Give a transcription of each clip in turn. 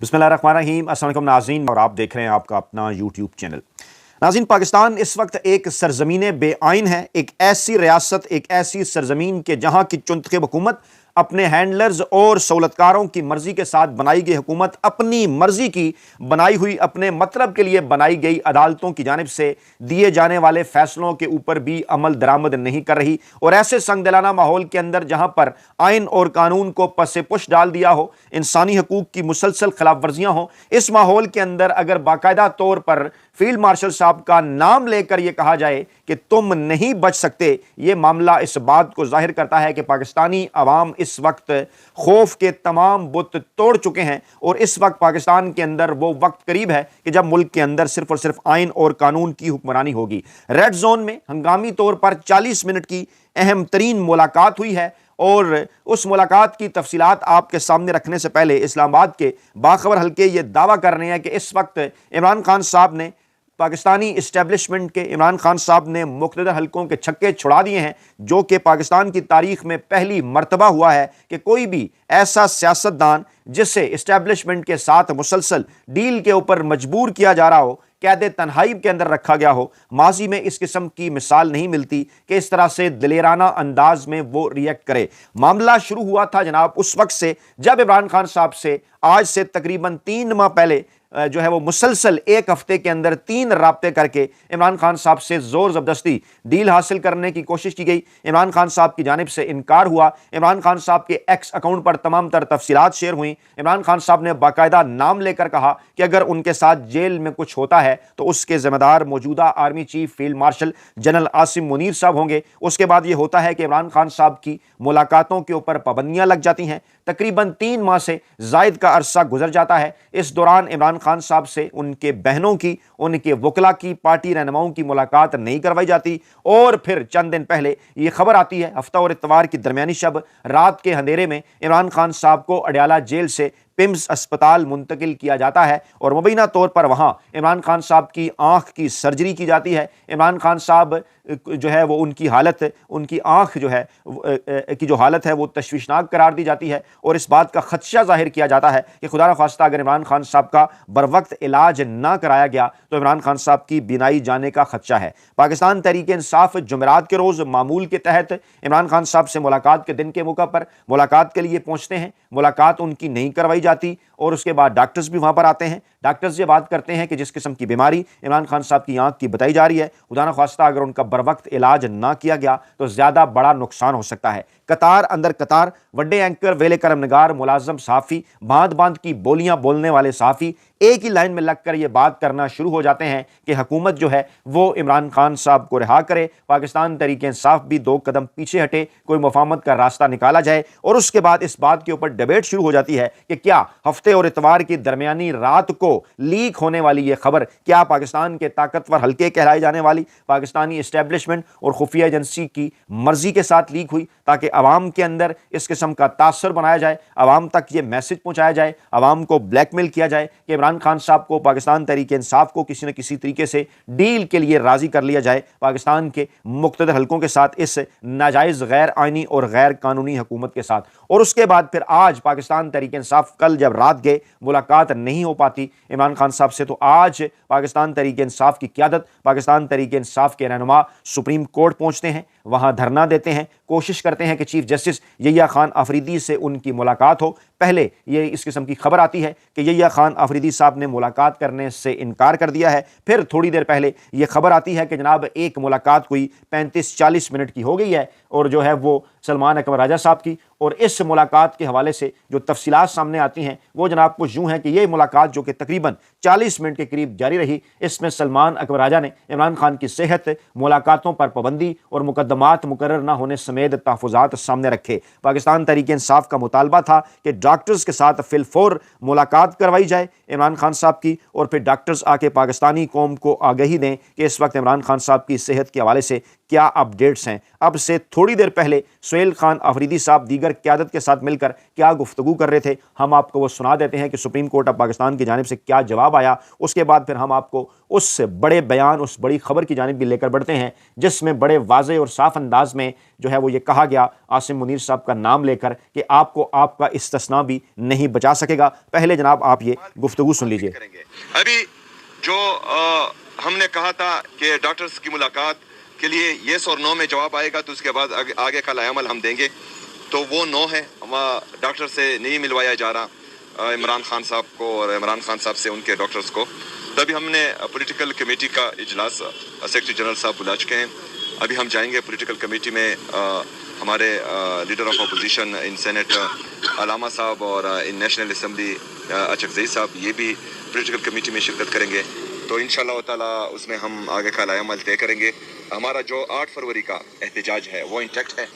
बिस्मिल्लाहिर्रहमानिर्रहीम। अस्सलाम वालेकुम नाज़रीन, और आप देख रहे हैं आपका अपना यूट्यूब चैनल। नाज़रीन, पाकिस्तान इस वक्त एक सरजमीन बेआइन है, एक ऐसी रियासत, एक ऐसी सरजमीन के जहाँ की चुनखब हुकूमत अपने हैंडलर्स और सहूलतकारों की मर्जी के साथ बनाई गई हुकूमत, अपनी मर्जी की बनाई हुई, अपने मतलब के लिए बनाई गई अदालतों की जानिब से दिए जाने वाले फैसलों के ऊपर भी अमल दरामद नहीं कर रही। और ऐसे संगदिलाना माहौल के अंदर जहां पर आइन और कानून को पसे पुश डाल दिया हो, इंसानी हकूक की मुसलसल खिलाफ वर्जियां हो, इस माहौल के अंदर अगर बाकायदा तौर पर फील्ड मार्शल साहब का नाम लेकर यह कहा जाए कि तुम नहीं बच सकते, यह मामला इस बात को जाहिर करता है कि पाकिस्तानी अवाम इस वक्त खौफ के तमाम बुत तोड़ चुके हैं। और इस वक्त पाकिस्तान के अंदर वो वक्त करीब है कि जब मुल्क के अंदर सिर्फ और सिर्फ आइन और कानून की हुक्मरानी होगी। रेड जोन में हंगामी तौर पर 40 मिनट की अहम तरीन मुलाकात हुई है, और उस मुलाकात की तफसीलात आपके सामने रखने से पहले इस्लामाबाद के बाखबर हल्के ये दावा कर रहे हैं कि इस वक्त इमरान खान साहब ने, पाकिस्तानी इस्टेब्लिशमेंट के इमरान खान साहब ने मुख्तलिफ हल्कों के छक्के छुड़ा दिए हैं, जो कि पाकिस्तान की तारीख में पहली मर्तबा हुआ है कि कोई भी ऐसा सियासतदान जिसे इस्टेब्लिशमेंट के साथ मुसलसल डील के ऊपर मजबूर किया जा रहा हो, कैद तन्हाई के अंदर रखा गया हो। माजी में इस किस्म की मिसाल नहीं मिलती कि इस तरह से दिलेराना अंदाज में वो रिएक्ट करे। मामला शुरू हुआ था जनाब उस वक्त से जब इमरान खान साहब से आज से तकरीबन 3 माह पहले जो है वो मुसलसल एक हफ्ते के अंदर 3 राब्ते करके इमरान खान साहब से जोर जबरदस्ती डील हासिल करने की कोशिश की गई। इमरान खान साहब की जानिब से इनकार हुआ। इमरान खान साहब के एक्स अकाउंट पर तमाम तर तफसीलात शेयर हुई। इमरान खान साहब ने बाकायदा नाम लेकर कहा कि अगर उनके साथ जेल में कुछ होता है तो उसके जिम्मेदार मौजूदा army chief field marshal general Asim Munir साहब होंगे। उसके बाद यह होता है कि इमरान खान साहब की मुलाकातों के ऊपर पाबंदियां लग जाती हैं। तकरीबन 3 माह से जायद का अरसा गुजर जाता है। इस दौरान इमरान खान साहब से उनके बहनों की, उनके वकला की, पार्टी रहनुमाओं की मुलाकात नहीं करवाई जाती। और फिर चंद दिन पहले यह खबर आती है, हफ्ता और इतवार की दरमियानी शब रात के अंधेरे में इमरान खान साहब को अडयाला जेल से पिम्स अस्पताल मुंतकिल किया जाता है, और मुबैना तौर पर वहां इमरान खान साहब की आंख की सर्जरी की जाती है। इमरान खान साहब जो है वो उनकी हालत, उनकी आंख जो है की जो हालत है वो तशवीशनाक करार दी जाती है, और इस बात का खदशा जाहिर किया जाता है कि खुदा न खास्ता अगर इमरान खान साहब का बर वक्त इलाज ना कराया गया तो इमरान खान साहब की बीनाई जाने का खदशा है। पाकिस्तान तहरीक इंसाफ जुमेरात के रोज मामूल के तहत इमरान खान साहब से मुलाकात के दिन के मौका पर मुलाकात के लिए पहुंचते हैं। मुलाकात उनकी नहीं करवाई जाती, और उसके बाद डॉक्टर्स भी वहां पर आते हैं। डॉक्टर्स ये बात करते हैं कि जिस किस्म की बीमारी इमरान खान साहब की आंख की बताई जा रही है, खुदा न खास्ता अगर उनका बर वक्त इलाज ना किया गया तो ज्यादा बड़ा नुकसान हो सकता है। कतार अंदर कतार वड्डे एंकर, वेले करमनगार, मुलाजम सहाफ़ी, बांध बांध की बोलियां बोलने वाले सहाफ़ी एक ही लाइन में लगकर यह बात करना शुरू हो जाते हैं कि हुकूमत जो है वो इमरान खान साहब को रिहा करे, पाकिस्तान तहरीक इंसाफ भी 2 कदम पीछे हटे, कोई मुफाहमत का रास्ता निकाला जाए। और उसके बाद इस बात के ऊपर डिबेट शुरू हो जाती है कि क्या हफ्ते और इतवार की दरमियानी रात को लीक होने वाली यह खबर क्या पाकिस्तान के ताकतवर हल्के कहलाए जाने वाली पाकिस्तानी इस्टेब्लिशमेंट और खुफिया एजेंसी की मर्जी के साथ लीक हुई, ताकि अवाम के अंदर इस किस्म का तासर बनाया जाए, अवाम तक ये मैसेज पहुंचाया जाए, अवाम को ब्लैकमेल किया जाए कि इमरान खान साहब को, पाकिस्तान तहरीक इंसाफ को किसी न किसी तरीके से डील के लिए राजी कर लिया जाए पाकिस्तान के मुख्तलिफ हल्कों के साथ, इस नाजायज गैर आइनी और गैर कानूनी हुकूमत के साथ। और उसके बाद फिर आज पाकिस्तान तहरीक इंसाफ कल जब रात गए मुलाकात नहीं हो पाती इमरान खान साहब से, तो आज पाकिस्तान तहरीक इंसाफ की क़यादत, पाकिस्तान तहरीक इंसाफ के रहनुमा सुप्रीम कोर्ट पहुंचते हैं, वहां धरना देते हैं, कोशिश करते हैं कि चीफ जस्टिस यहिया खान अफरीदी से उनकी मुलाकात हो। पहले ये इस किस्म की खबर आती है कि यहिया खान अफरीदी साहब ने मुलाकात करने से इनकार कर दिया है। फिर थोड़ी देर पहले यह खबर आती है कि जनाब एक मुलाकात कोई 35-40 मिनट की हो गई है, और जो है वो सलमान अकबर राजा साहब की। और इस मुलाकात के हवाले से जो तफसीलात सामने आती हैं वो जनाब कुछ यूं है कि यह मुलाकात जो कि तकरीबन 40 मिनट के करीब जारी रही, इसमें सलमान अकबर राजा ने इमरान खान की सेहत, मुलाकातों पर पाबंदी और मुकदमात मुकर्रर न होने समेत तहफ़्फ़ुज़ात सामने रखे। पाकिस्तान तहरीक इंसाफ का मुतालबा था कि डॉक्टर्स के साथ फिलफौर मुलाकात करवाई जाए इमरान खान साहब की, और फिर डॉक्टर्स आके पाकिस्तानी कौम को आगही दें कि इस वक्त इमरान खान साहब की सेहत के हवाले से क्या अपडेट्स हैं। अब से थोड़ी देर पहले सुहेल खान अफरीदी साहब दीगर क़यादत के साथ मिलकर क्या गुफ्तगू कर रहे थे, हम आपको वो सुना देते हैं कि सुप्रीम कोर्ट ऑफ पाकिस्तान की जानिब से क्या जवाब आया। उसके बाद फिर हम आपको उस बड़े बयान, उस बड़ी खबर की जानिब भी लेकर बढ़ते हैं जिसमें बड़े वाज़े और साफ अंदाज में जो है वो ये कहा गया आसिम मुनीर साहब का नाम लेकर कि आपको आपका इस्तिस्ना भी नहीं बचा सकेगा। पहले जनाब आप ये गुफ्तगू सुन लीजिए। अभी जो हमने कहा था कि डॉक्टर्स की मुलाकात के लिए येस और नो में जवाब आएगा तो उसके बाद आगे का लायामल हम देंगे, तो वो नो है। डॉक्टर से नहीं मिलवाया जा रहा इमरान खान साहब को और इमरान खान साहब से उनके डॉक्टर्स को। तभी हमने पॉलिटिकल कमेटी का इजलास सेक्रेटरी जनरल साहब बुला चुके हैं। अभी हम जाएंगे पॉलिटिकल कमेटी में, हमारे leader of opposition in senate Allama Sahab और इन नेशनल असम्बली अचकजई साहब ये भी पॉलिटिकल कमेटी में शिरकत करेंगे। तो इंशाअल्लाह ताला उसमें हम आगे का लायामल तय करेंगे। हमारा जो 8 फरवरी का एहतजाज है वो इंटैक्ट है।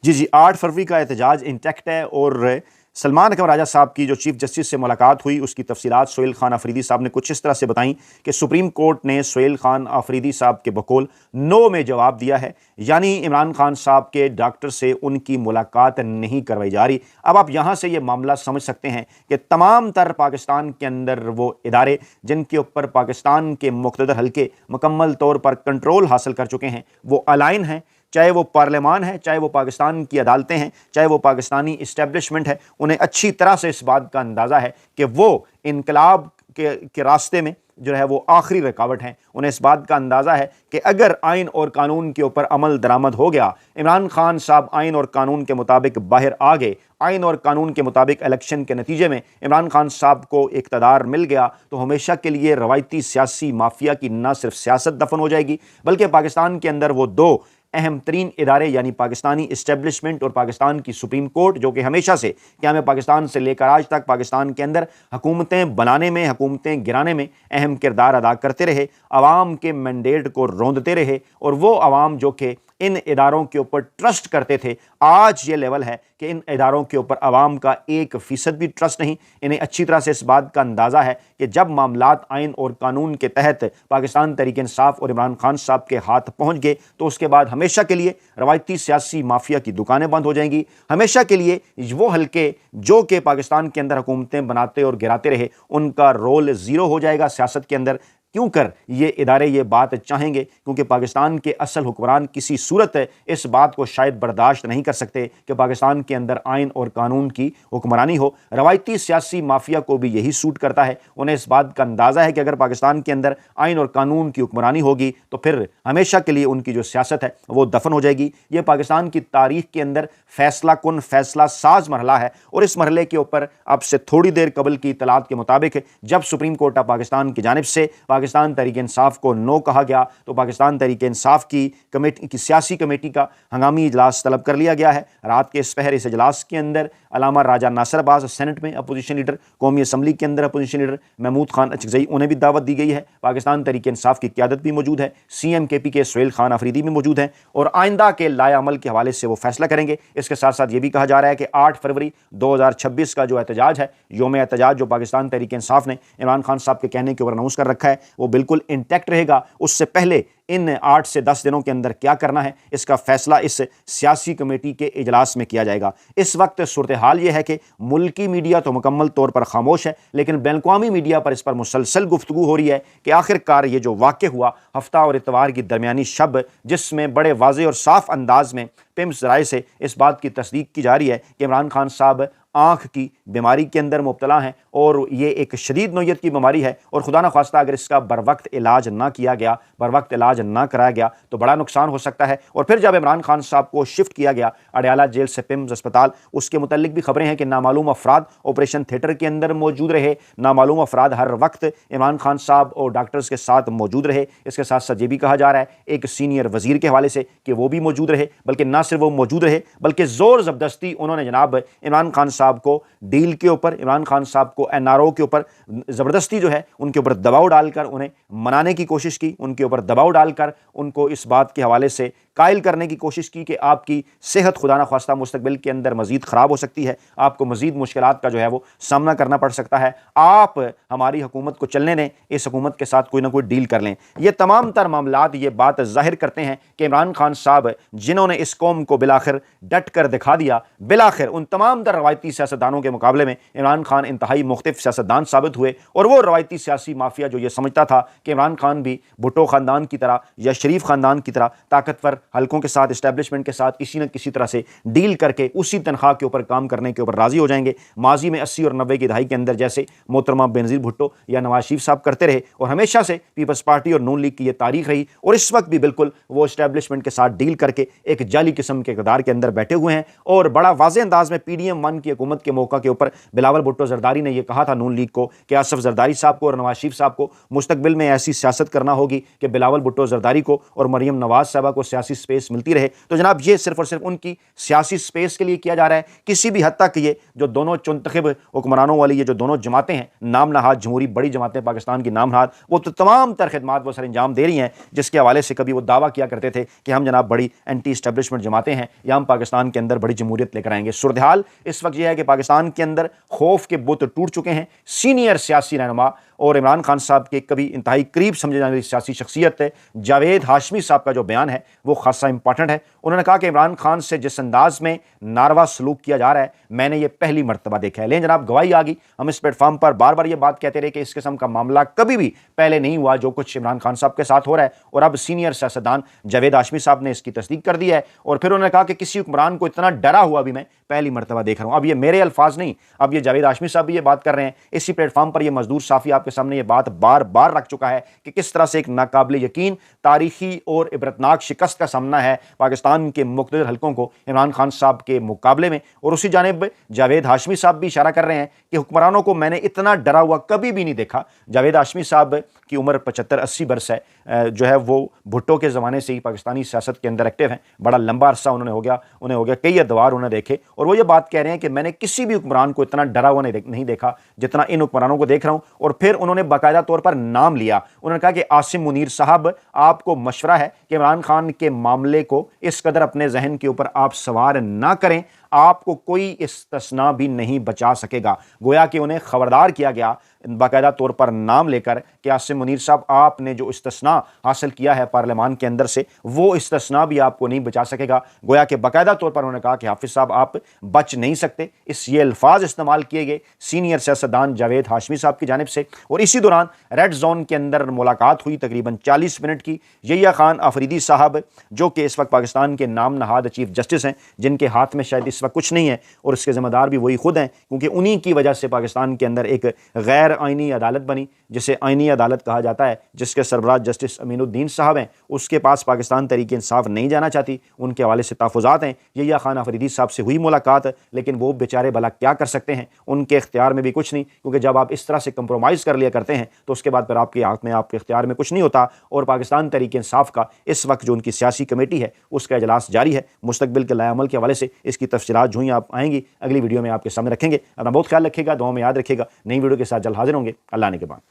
जी 8 फरवरी का एहतजाज इंटैक्ट है। और सलमान अकबर राजा साहब की जो चीफ जस्टिस से मुलाकात हुई उसकी तफसीलात सुहेल खान अफरीदी साहब ने कुछ इस तरह से बताई कि सुप्रीम कोर्ट ने सुहेल खान अफरीदी साहब के बकौल नो में जवाब दिया है, यानी इमरान खान साहब के डॉक्टर से उनकी मुलाकात नहीं करवाई जा रही। अब आप यहाँ से ये मामला समझ सकते हैं कि तमाम तर पाकिस्तान के अंदर वो इदारे जिनके ऊपर पाकिस्तान के मुक़्तदर हल्के मुकम्मल तौर पर कंट्रोल हासिल कर चुके हैं वो अलाइन हैं, चाहे वो पार्लियामान है, चाहे वो पाकिस्तान की अदालतें हैं, चाहे वो पाकिस्तानी इस्टेब्लिशमेंट है। उन्हें अच्छी तरह से इस बात का अंदाज़ा है कि वो इनकलाब के रास्ते में जो है वो आखिरी रुकावट हैं। उन्हें इस बात का अंदाज़ा है कि अगर आइन और कानून के ऊपर अमल दरामद हो गया, इमरान खान साहब आइन और कानून के मुताबिक बाहर आ गए, आइन और कानून के मुताबिक इलेक्शन के नतीजे में इमरान खान साहब को इक़्तिदार मिल गया, तो हमेशा के लिए रवायती सियासी माफिया की न सिर्फ सियासत दफन हो जाएगी बल्कि पाकिस्तान के अंदर वो दो अहम तरीन इदारे यानी पाकिस्तानी इस्टेब्लिशमेंट और पाकिस्तान की सुप्रीम कोर्ट, जो कि हमेशा से क़याम पाकिस्तान से लेकर आज तक पाकिस्तान के अंदर हुकूमतें बनाने में, हुकूमतें गिराने में अहम किरदार अदा करते रहे, अवाम के मैंडेट को रौंदते रहे और वो अवाम जो कि इन इदारों के ऊपर ट्रस्ट करते थे, आज ये लेवल है कि इन इदारों के ऊपर अवाम का 1% भी ट्रस्ट नहीं। इन्हें अच्छी तरह से इस बात का अंदाज़ा है कि जब मामलात आइन और कानून के तहत पाकिस्तान तहरीक इंसाफ और इमरान खान साहब के हाथ पहुँच गए तो उसके बाद हमेशा के लिए रवायती सियासी माफिया की दुकानें बंद हो जाएंगी। हमेशा के लिए वो हल्के जो कि पाकिस्तान के अंदर हुकूमतें बनाते और गिराते रहे उनका रोल ज़ीरो हो जाएगा सियासत के अंदर। क्यों कर ये इदारे ये बात चाहेंगे? क्योंकि पाकिस्तान के असल हुक्मरान किसी सूरत इस बात को शायद बर्दाश्त नहीं कर सकते कि पाकिस्तान के अंदर आइन और कानून की हुक्मरानी हो। रवायती सियासी माफिया को भी यही सूट करता है। उन्हें इस बात का अंदाज़ा है कि अगर पाकिस्तान के अंदर आइन और कानून की हुक्मरानी होगी तो फिर हमेशा के लिए उनकी जो सियासत है वो दफन हो जाएगी। ये पाकिस्तान की तारीख के अंदर फैसला कुन, फैसला साज मरहला है और इस मरहले के ऊपर अब से थोड़ी देर कबल की इतलात के मुताबिक जब सुप्रीम कोर्ट ऑफ पाकिस्तान की जानिब से पाकिस्तान तहरीक इंसाफ को नो कहा गया तो पाकिस्तान तहरीक इंसाफ की कमेटी की सियासी कमेटी का हंगामी इजलास तलब कर लिया गया है। रात के इस पहर इस इजलास के अंदर अलामा राजा नासिर अब्बास सेनेट में अपोजिशन लीडर, कौमी असम्बली के अंदर अपोजिशन लीडर महमूद खान अचकजई उन्हें भी दावत दी गई है। पाकिस्तान तहरीक इंसाफ की क़यादत भी मौजूद है, CM-KP के सुहेल खान अफरीदी भी मौजूद हैं और आइंदा के लाएअमल के हवाले से वो फैसला करेंगे। इसके साथ साथ ये भी कहा जा रहा है कि 8 फरवरी 2026 का जो एहतजाज है, योम एहतजाज जो पाकिस्तान तहरीक इंसाफ ने इमरान खान साहब के कहने के ऊपर अनाउंस कर रखा है वो बिल्कुल इंटैक्ट रहेगा। उससे पहले इन 8 से 10 दिनों के अंदर क्या करना है इसका फैसला इस सियासी कमेटी के इजलास में किया जाएगा। इस वक्त सूरत हाल यह है कि मुल्की मीडिया तो मुकम्मल तौर पर खामोश है, लेकिन बैन-अक़वामी मीडिया पर इस पर मुसलसल गुफ्तगू हो रही है कि आखिरकार ये जो वाक़या हुआ हफ्ता और इतवार की दरमियानी शब, जिसमें बड़े वाज़े और साफ अंदाज में पिम्स राय से इस बात की तस्दीक की जा रही है कि इमरान खान साहब आँख की बीमारी के अंदर मुब्तला हैं और ये एक शदीद नौयत की बीमारी है और खुदा न खास्ता अगर इसका बर वक्त इलाज ना किया गया, बर वक्त इलाज ना कराया गया तो बड़ा नुकसान हो सकता है। और फिर जब इमरान खान साहब को शिफ्ट किया गया अडयाला जेल से पिम्स अस्पताल, उसके मुतल्लिक भी खबरें हैं कि नामालूम अफराद ऑपरेशन थिएटर के अंदर मौजूद रहे, नामालूम अफराद हर वक्त इमरान खान साहब और डॉक्टर्स के साथ मौजूद रहे। इसके साथ साथ ये भी कहा जा रहा है एक सीनियर वजीर के हवाले से कि वो भी मौजूद रहे, बल्कि ना सिर्फ वो मौजूद रहे बल्कि ज़ोर ज़बरदस्ती उन्होंने जनाब इमरान खान साहब को डील के ऊपर, इमरान खान साहब को NRO के ऊपर ज़बरदस्ती जो है उनके ऊपर दबाव डालकर उन्हें मनाने की कोशिश की, उनके ऊपर दबाव डालकर उनको इस बात के हवाले से कायल करने की कोशिश की कि आपकी सेहत खुदा न ख्वास्ता मुस्तकबिल के अंदर मजीद ख़राब हो सकती है, आपको मजीद मुश्किलात का जो है वो सामना करना पड़ सकता है, आप हमारी हुकूमत को चलने दें, इस हुकूमत के साथ कोई ना कोई डील कर लें। ये तमाम तर मामलात ये बात ज़ाहिर करते हैं कि इमरान खान साहब जिन्होंने इस कौम को बिलाखिर डट कर दिखा दिया, बिलाखिर उन तमाम तर रवायती सियासतदानों के मुकाबले में इमरान खान इंतहाई मुख्तलिफ सियासतदान साबित हुए। और वो रवायती सियासी माफिया जो ये समझता था कि इमरान खान भी भुट्टो ख़ानदान की तरह या शरीफ ख़ानदान की तरह ताकतवर हलकों के साथ, इस्टेब्लिशमेंट के साथ किसी न किसी तरह से डील करके उसी तनख्वाह के ऊपर काम करने के ऊपर राज़ी हो जाएंगे। माजी में 80 और 90 की दहाई के अंदर जैसे मोहतरमा बेनज़ीर भुट्टो या नवाज शरीफ साहब करते रहे, और हमेशा से पीपल्स पार्टी और नून लीग की यह तारीख रही, और इस वक्त भी बिल्कुल वो इस्टेब्लिशमेंट के साथ डील करके एक जाली किस्म के इक़्तिदार के अंदर बैठे हुए हैं। और बड़ा वाज़ेह अंदाज में PDM-1 की हुकूमत के मौका के ऊपर बिलावल भुट्टो ज़रदारी ने यह कहा था नून लीग को कि आसफ ज़रदारी साहब को और नवाज शरीफ साहब को मुस्तकबिल में ऐसी सियासत करना होगी कि बिलावल भुट्टो ज़रदारी को और मरियम नवाज साहबा को सियासी स्पेस मिलती रहे। तो जनाब ये सिर्फ और सिर्फ उनकी सियासी स्पेस के लिए किया जा रहा है। किसी भी हद तक ये जो दोनों चुनतखब हुक्मरानों वाली ये जो दोनों जमातें हैं, नाम नहाद जमहूरी बड़ी जमातें पाकिस्तान की नाम नहाद, वो तो तमाम तर खिदमात वो सर अंजाम दे रही हैं, जिसके हवाले से कभी वो दावा किया करते थे कि हम जनाब बड़ी एंटी इस्टेब्लिशमेंट जमातें हैं या हम पाकिस्तान के अंदर बड़ी जमहूरियत लेकर आएंगे। सूरत हाल इस वक्त यह है कि पाकिस्तान के अंदर खौफ के बुत टूट चुके हैं। सीनियर सियासी रहनुमा और इमरान खान साहब के कभी इंतहाई करीब समझे जाने वाली सियासी शख्सियत है जावेद हाशमी साहब का जो बयान है वो खासा इंपॉर्टेंट है। उन्होंने कहा कि इमरान खान से जिस अंदाज में नारवा सलूक किया जा रहा है मैंने ये पहली मरतबा देखा है। लेकिन जनाब गवाही आ गई, हम इस प्लेटफॉर्म पर बार बार ये बात कहते रहे कि इस किस्म का मामला कभी भी पहले नहीं हुआ जो कुछ इमरान खान साहब के साथ हो रहा है, और अब सीनियर सियासतदान जावेद हाशमी साहब ने इसकी तस्दीक कर दी है। और फिर उन्होंने कहा कि किसी हुक्मरान को इतना डरा हुआ भी मैं पहली मरतबा देख रहा हूं। अब ये मेरे अल्फाज नहीं, अब ये जावेद हाशमी साहब भी ये बात कर रहे हैं। इसी प्लेटफॉर्म पर ये मजदूर साफी आपके सामने ये बात बार बार रख चुका है कि किस तरह से एक नाकाबिल यकीन तारीखी और इबरतनाक शिकस्त का सामना है पाकिस्तान के मुख्तलिफ हलकों को इमरान खान साहब के मुकाबले में। और उसी जानिब जावेद हाशमी साहब भी इशारा कर रहे हैं कि हुक्मरानों को मैंने इतना डरा हुआ कभी भी नहीं देखा। जावेद हाशमी साहब की उम्र 75-80 बरस है, जो है वो भुट्टो के ज़माने से ही पाकिस्तानी सियासत के अंदर एक्टिव हैं। बड़ा लंबा अरसा उन्हें हो गया कई अदवार उन्हें देखे, और वो ये बात कह रहे हैं कि मैंने किसी भी हुक्मरान को इतना डरा हुआ नहीं देखा जितना इन हुक्मरानों को देख रहा हूँ। और फिर उन्होंने बाकायदा तौर पर नाम लिया, उन्होंने कहा कि आसिम मुनीर साहब आपको मशवरा है कि इमरान खान के मामले को इस कदर अपने जहन के ऊपर आप सवार ना करें, आपको कोई इस्तिस्ना भी नहीं बचा सकेगा। गोया कि उन्हें खबरदार किया गया बाकायदा तौर पर नाम लेकर कि आसिम मुनीर साहब आपने जो इस्तिस्ना हासिल किया है पार्लियामान के अंदर से वो इस्तिस्ना भी आपको नहीं बचा सकेगा। गोया कि बाकायदा तौर पर उन्होंने कहा कि हाफिज साहब आप बच नहीं सकते। इस ये अल्फाज इस्तेमाल किए गए सीनियर सियासतदान जावेद हाशमी साहब की जानिब से। और इसी दौरान रेड जोन के अंदर मुलाकात हुई तकरीबन 40 मिनट की। यहिया खान अफरीदी साहब जो कि इस वक्त पाकिस्तान के नाम नहाद चीफ जस्टिस हैं, जिनके हाथ में शायद इस वक्त कुछ नहीं है और इसके ज़िम्मेदार भी वही खुद हैं, क्योंकि उन्हीं की वजह से पाकिस्तान के अंदर एक गैर आइनी अदालत बनी जिसे आइनी अदालत कहा जाता है, जिसके सरबराह जस्टिस अमीनुद्दीन साहब हैं। उसके पास पाकिस्तान तहरीक इंसाफ नहीं जाना चाहती, उनके हवाले से तहफ़्फ़ुज़ात हैं। यहिया खान अफरीदी साहब से हुई मुलाकात, लेकिन वो बेचारे भला क्या कर सकते हैं, उनके इख्तियार में भी कुछ नहीं, क्योंकि जब आप इस तरह से कंप्रोमाइज़ कर लिया करते हैं तो उसके बाद फिर आपके हाथ में आपके इख्तियार में कुछ नहीं होता। और पाकिस्तान तहरीक इंसाफ का इस वक्त जो उनकी सियासी कमेटी है उसका इजलास जारी है। मुस्तकबिल के लाएअमल के हवाले से इसकी तफसीलात जो ही आप आएंगी अगली वीडियो में आपके सामने रखेंगे। अपना बहुत ख्याल रखिएगा, दुआ में याद रखिएगा। नई वीडियो के साथ जल्द हाजिर होंगे। अल्लाह ने के बाद।